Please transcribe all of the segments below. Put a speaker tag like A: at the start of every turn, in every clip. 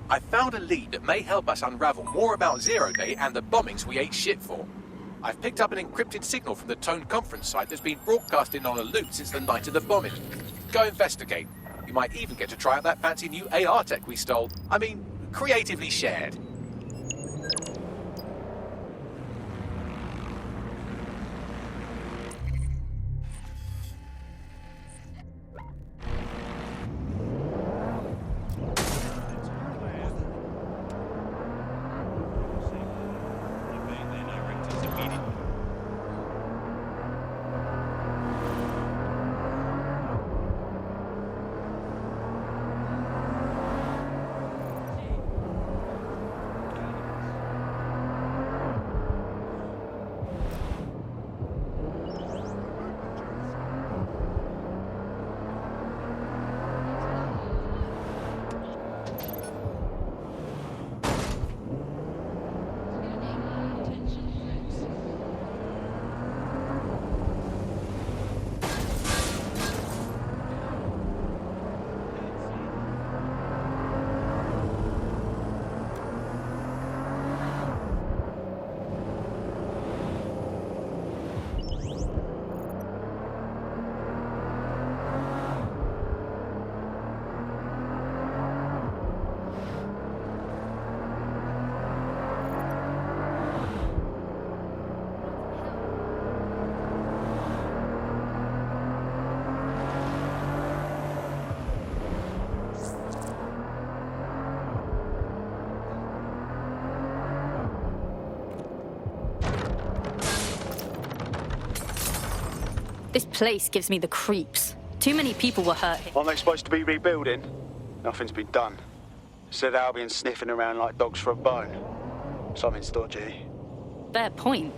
A: I found a lead that may help us unravel more about Zero Day and the bombings we ate shit for. I've picked up an encrypted signal from the TOAN conference site that's been broadcasting on a loop since the night of the bombing. Go investigate. You might even get to try out that fancy new AR tech we stole. I mean, creatively shared.
B: This place gives me the creeps. Too many people were hurt here.
C: Aren't they supposed to be rebuilding? Nothing's been done. Said Albion sniffing around like dogs for a bone. Something's dodgy.
B: Fair point.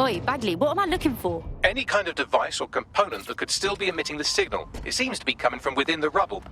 B: Oi, Bagley, what am I looking for?
A: Any kind of device or component that could still be emitting the signal. It seems to be coming from within the rubble.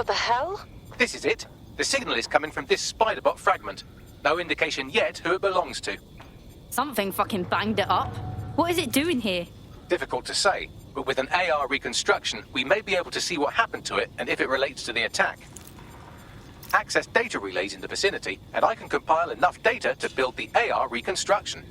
B: What the hell?
A: This is it. The signal is coming from this Spiderbot fragment. No indication yet who it belongs to.
B: Something fucking banged it up. What is it doing here?
A: Difficult to say, but with an AR reconstruction, we may be able to see what happened to it and if it relates to the attack. Access data relays in the vicinity, and I can compile enough data to build the AR reconstruction.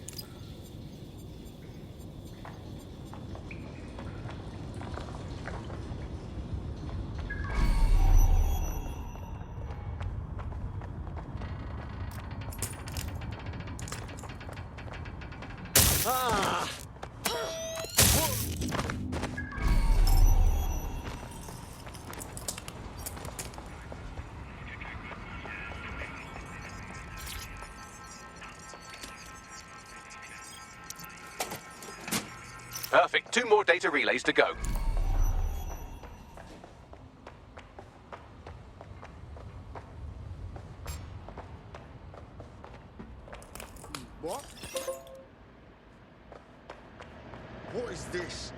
A: Perfect. 2 more data relays to go.
D: What? What is this?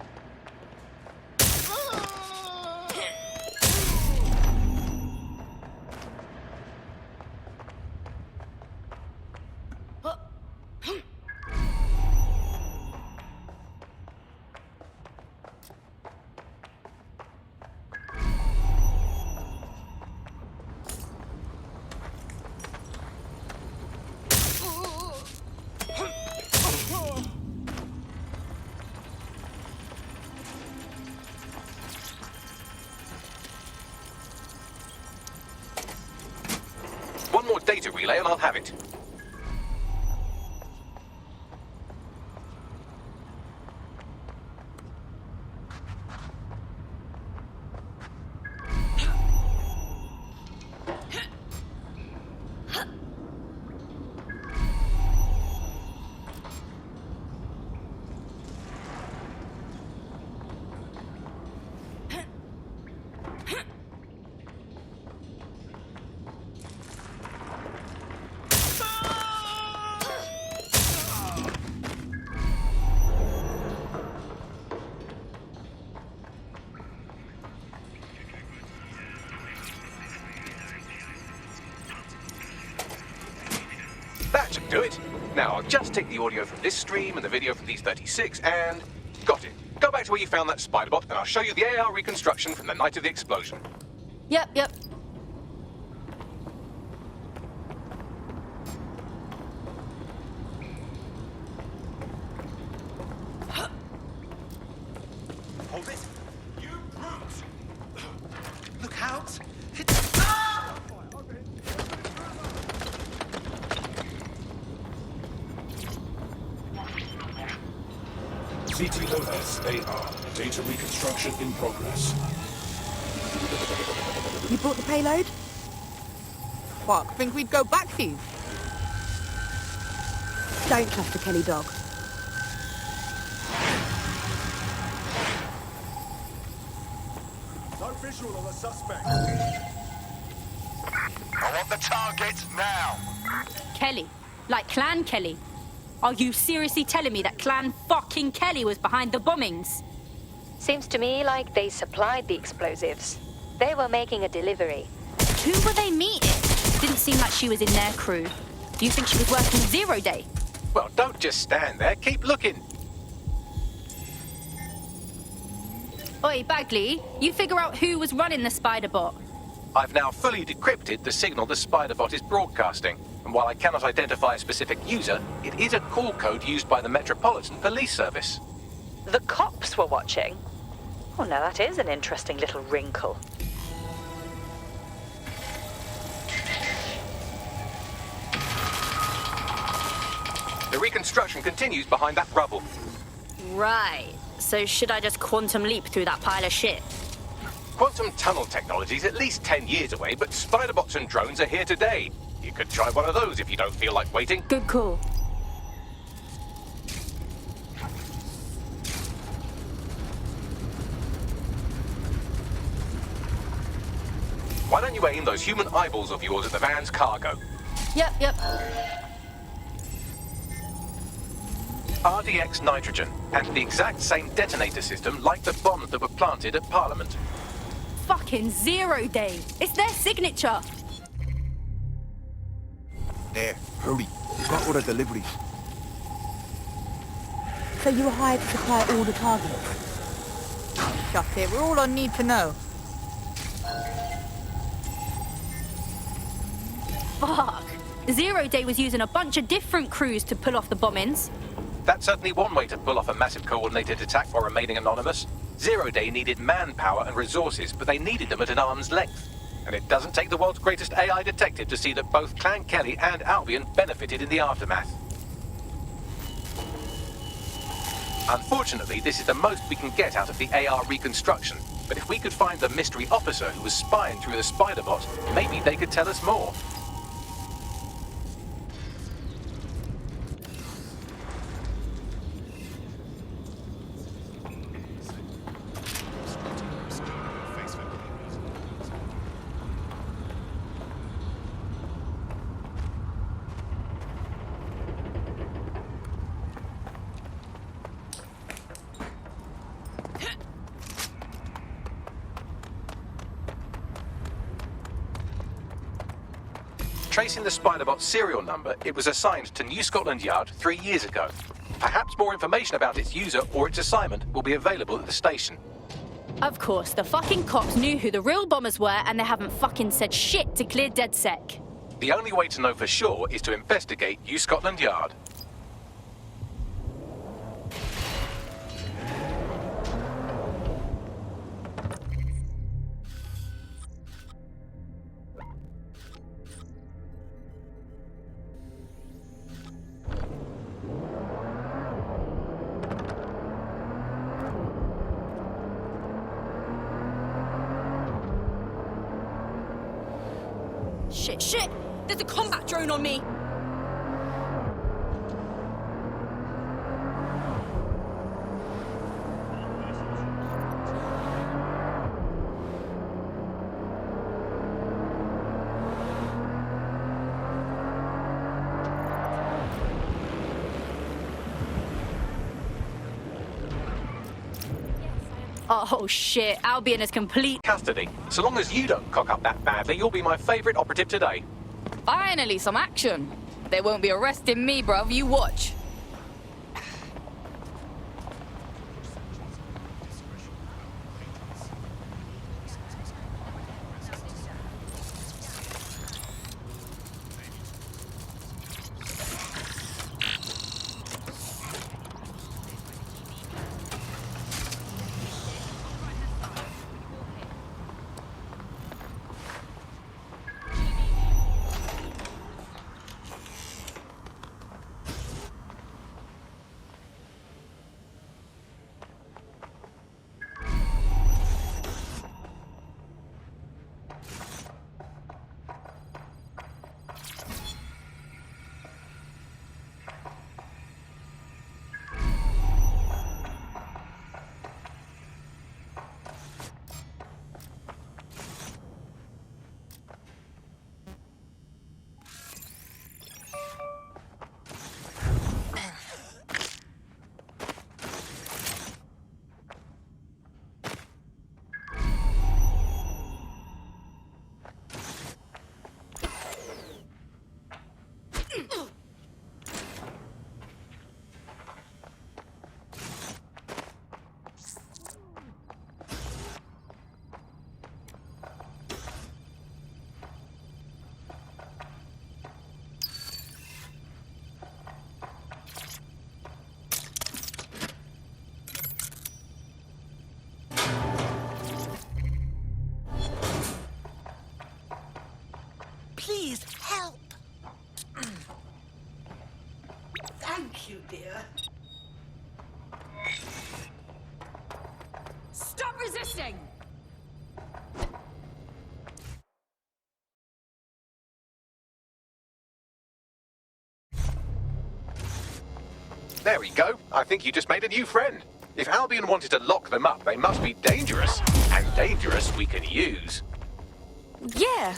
A: One more data relay and I'll have it. That should do it. Now, I'll just take the audio from this stream and the video from these 36 and... Got it. Go back to where you found that Spiderbot and I'll show you the AR reconstruction from the night of the explosion.
B: Yep.
A: Hold it. You brute! Look out!
E: ctOS AR. Data reconstruction in progress.
F: You brought the payload? Fuck, think we'd go back for you? Don't trust the Kelly dog.
D: No visual on the suspect.
G: I want the target now.
B: Kelly. Like Clan Kelly. Are you seriously telling me that Clan fucking Kelly was behind the bombings?
H: Seems to me like they supplied the explosives. They were making a delivery.
B: Who were they meeting? Didn't seem like she was in their crew. Do you think she was working 0 day?
A: Well, don't just stand there. Keep looking.
B: Oi, Bagley, you figure out who was running the Spiderbot.
A: I've now fully decrypted the signal the Spiderbot is broadcasting. And while I cannot identify a specific user, it is a call code used by the Metropolitan Police Service.
H: The cops were watching. Oh, now that is an interesting little wrinkle.
A: The reconstruction continues behind that rubble.
B: Right. So should I just quantum leap through that pile of shit?
A: Quantum tunnel technology is at least 10 years away, but Spiderbots and drones are here today. You could try one of those if you don't feel like waiting.
B: Good call.
A: Why don't you aim those human eyeballs of yours at the van's cargo?
B: Yep.
A: RDX Nitrogen, and the exact same detonator system like the bombs that were planted at Parliament.
B: Fucking 0 day. It's their signature.
I: There, hurry. We've got all the deliveries.
F: So you were hired to supply all the targets? Shut it, we're all on need to know.
B: Fuck. 0 day was using a bunch of different crews to pull off the bombings.
A: That's certainly one way to pull off a massive coordinated attack while remaining anonymous. 0 day needed manpower and resources, but they needed them at an arm's length. And it doesn't take the world's greatest AI detective to see that both Clan Kelly and Albion benefited in the aftermath. Unfortunately, this is the most we can get out of the AR reconstruction. But if we could find the mystery officer who was spying through the Spiderbot, maybe they could tell us more. Tracing the Spiderbot serial number, it was assigned to New Scotland Yard 3 years ago. Perhaps more information about its user or its assignment will be available at the station.
B: Of course, the fucking cops knew who the real bombers were and they haven't fucking said shit to clear Dedsec.
A: The only way to know for sure is to investigate New Scotland Yard.
B: Shit! There's a combat drone on me! Oh shit, Albion is complete.
A: Custody. So long as you don't cock up that badly, you'll be my favourite operative today.
J: Finally, some action. They won't be arresting me, bruv. You watch.
K: Please help. Thank you, dear.
B: Stop resisting!
A: There we go. I think you just made a new friend. If Albion wanted to lock them up, they must be dangerous. And dangerous we can use.
J: Yeah.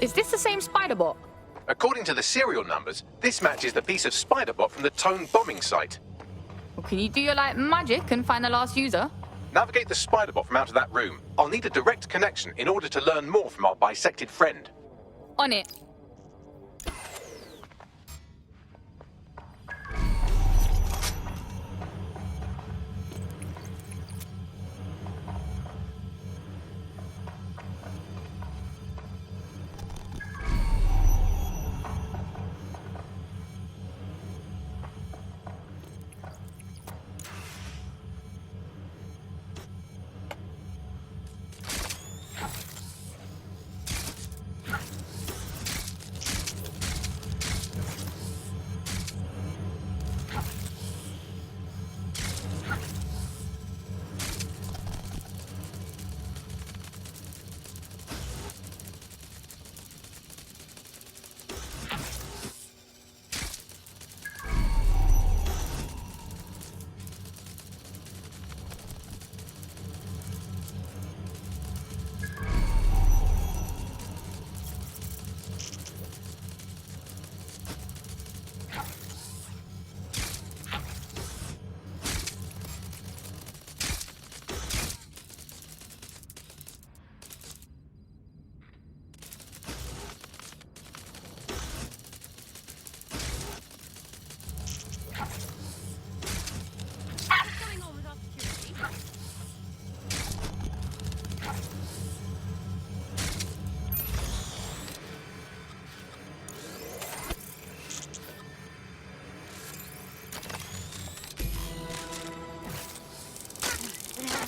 J: Is this the same Spiderbot?
A: According to the serial numbers, this matches the piece of Spiderbot from the TOAN bombing site.
J: Well, can you do your magic and find the last user?
A: Navigate the Spiderbot from out of that room. I'll need a direct connection in order to learn more from our bisected friend.
J: On it.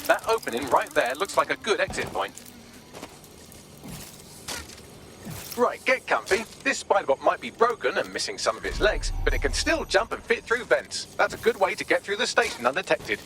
A: That opening right there looks like a good exit point. Right, get comfy. This Spiderbot might be broken and missing some of its legs, but it can still jump and fit through vents. That's a good way to get through the station undetected.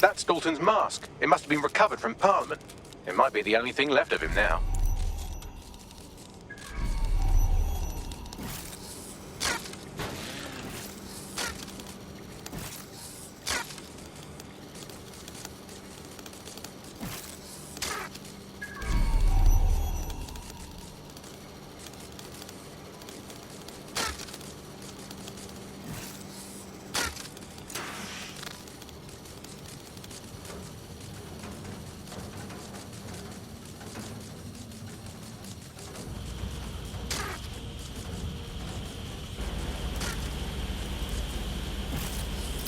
A: That's Dalton's mask. It must have been recovered from Parliament. It might be the only thing left of him now.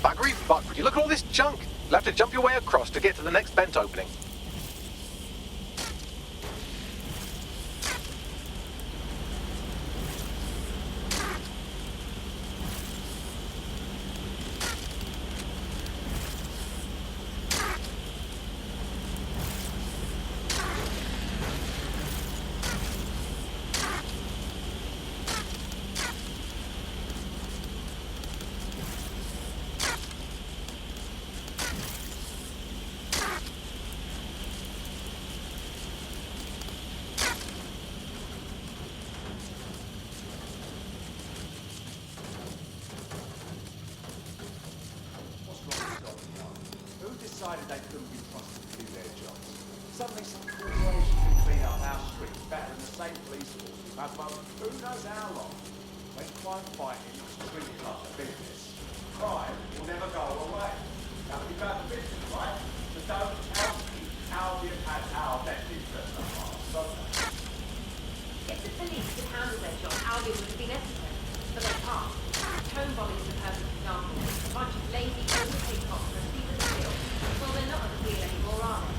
A: Buggery fuck, would you look at all this junk? You'll have to jump your way across to get to the next vent opening.
L: Decided they couldn't be trusted to do their jobs. Suddenly some corporation can clean up our streets better than the same police force we've had for who knows how long. When crime fighting is treated like a business, crime will never go away. Now we've got the business, right? So don't tell me Albion has our best interest at heart, don't they?
M: If the police could handle their job, Albion would have been necessary, but they can't. Tone bombing is a perfect example. A bunch of lazy, overpaid cops for a seat at the wheel. Well, they're not at the wheel anymore, are they?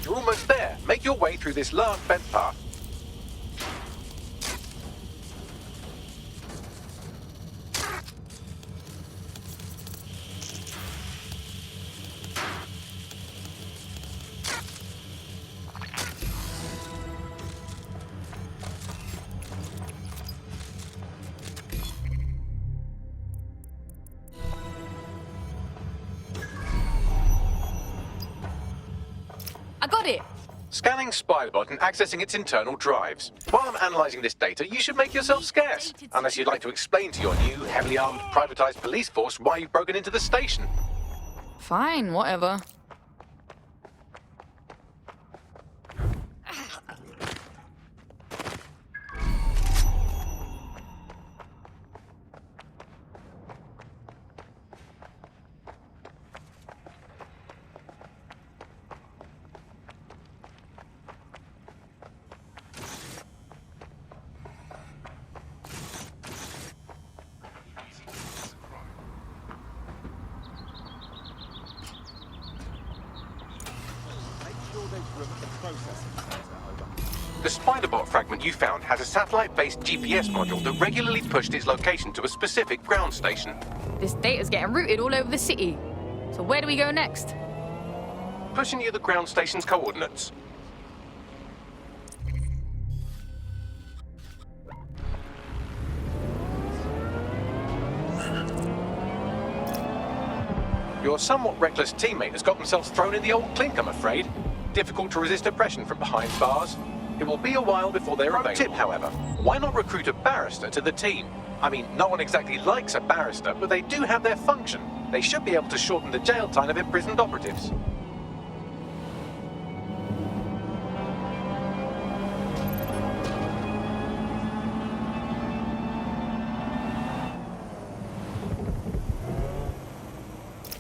A: You're almost there. Make your way through this last vent path.
J: I got it!
A: Scanning Spiderbot and accessing its internal drives. While I'm analysing this data, you should make yourself scarce. Unless you'd like to explain to your new, heavily armed, privatised police force why you've broken into the station.
J: Fine, whatever.
D: room at the processing center, over.
A: The Spiderbot fragment you found has a satellite-based GPS module that regularly pushed its location to a specific ground station.
J: This data's getting routed all over the city. So where do we go next?
A: Pushing you the ground station's coordinates. Your somewhat reckless teammate has got themselves thrown in the old clink, I'm afraid. Difficult to resist oppression from behind bars. It will be a while before they're available. Tip, however, why not recruit a barrister to the team? I mean, no one exactly likes a barrister, but they do have their function. They should be able to shorten the jail time of imprisoned operatives.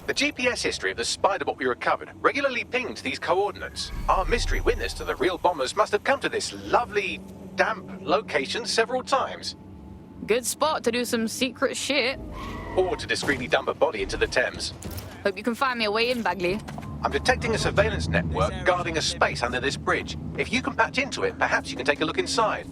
A: The GPS history of the Spiderbot we recovered regularly pinged these coordinates. Our mystery witness to the real bombers must have come to this lovely, damp location several times.
J: Good spot to do some secret shit.
A: Or to discreetly dump a body into the Thames.
J: Hope you can find me a way in, Bagley.
A: I'm detecting a surveillance network guarding a space under this bridge. If you can patch into it, perhaps you can take a look inside.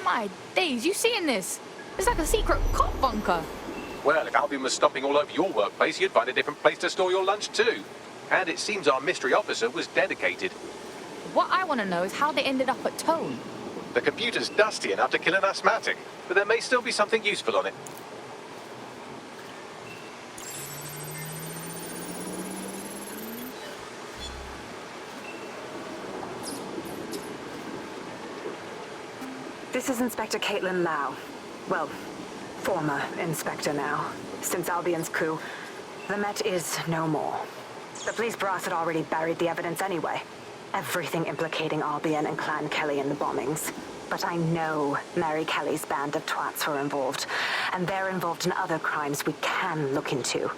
J: My days, you seeing this? It's like a secret cop bunker.
A: Well, if Albion was stomping all over your workplace, you'd find a different place to store your lunch too. And it seems our mystery officer was dedicated.
J: What I want to know is how they ended up at TOAN.
A: The computer's dusty enough to kill an asthmatic, but there may still be something useful on it.
N: This is Inspector Caitlin Lau. Well, former inspector now. Since Albion's coup, the Met is no more. The police brass had already buried the evidence anyway. Everything implicating Albion and Clan Kelly in the bombings. But I know Mary Kelly's band of twats were involved, and they're involved in other crimes we can look into.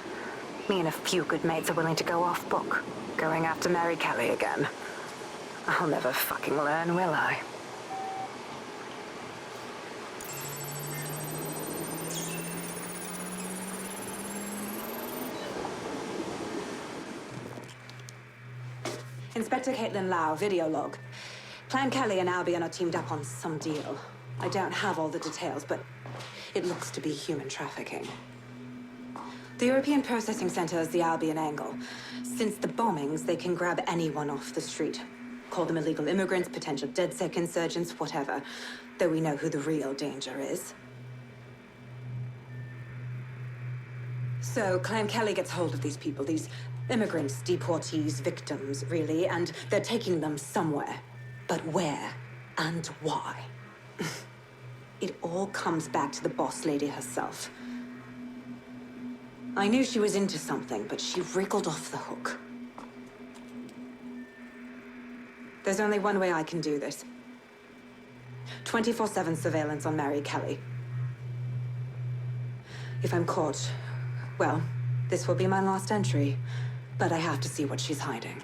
N: Me and a few good mates are willing to go off book, going after Mary Kelly again. I'll never fucking learn, will I? Inspector Caitlin Lau, video log. Clan Kelly and Albion are teamed up on some deal. I don't have all the details, but it looks to be human trafficking. The European Processing Center is the Albion angle. Since the bombings, they can grab anyone off the street. Call them illegal immigrants, potential Dedsec insurgents, whatever. Though we know who the real danger is. So Clan Kelly gets hold of these people, these immigrants, deportees, victims, really, and they're taking them somewhere. But where and why? It all comes back to the boss lady herself. I knew she was into something, but she wriggled off the hook. There's only one way I can do this. 24/7 surveillance on Mary Kelly. If I'm caught, well, this will be my last entry. But I have to see what she's hiding.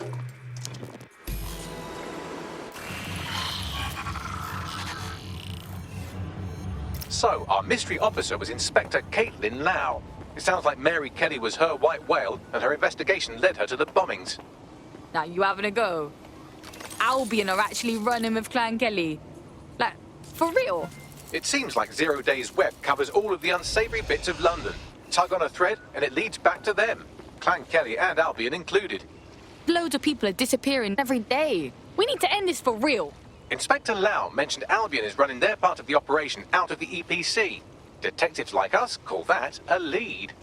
A: So, our mystery officer was Inspector Caitlin Lau. It sounds like Mary Kelly was her white whale, and her investigation led her to the bombings.
J: Now you having a go? Albion are actually running with Clan Kelly. Like, for real?
A: It seems like 0 Day's web covers all of the unsavory bits of London. Tug on a thread, and it leads back to them. Clan Kelly and Albion included.
J: Loads of people are disappearing every day. We need to end this for real.
A: Inspector Lau mentioned Albion is running their part of the operation out of the EPC. Detectives like us call that a lead.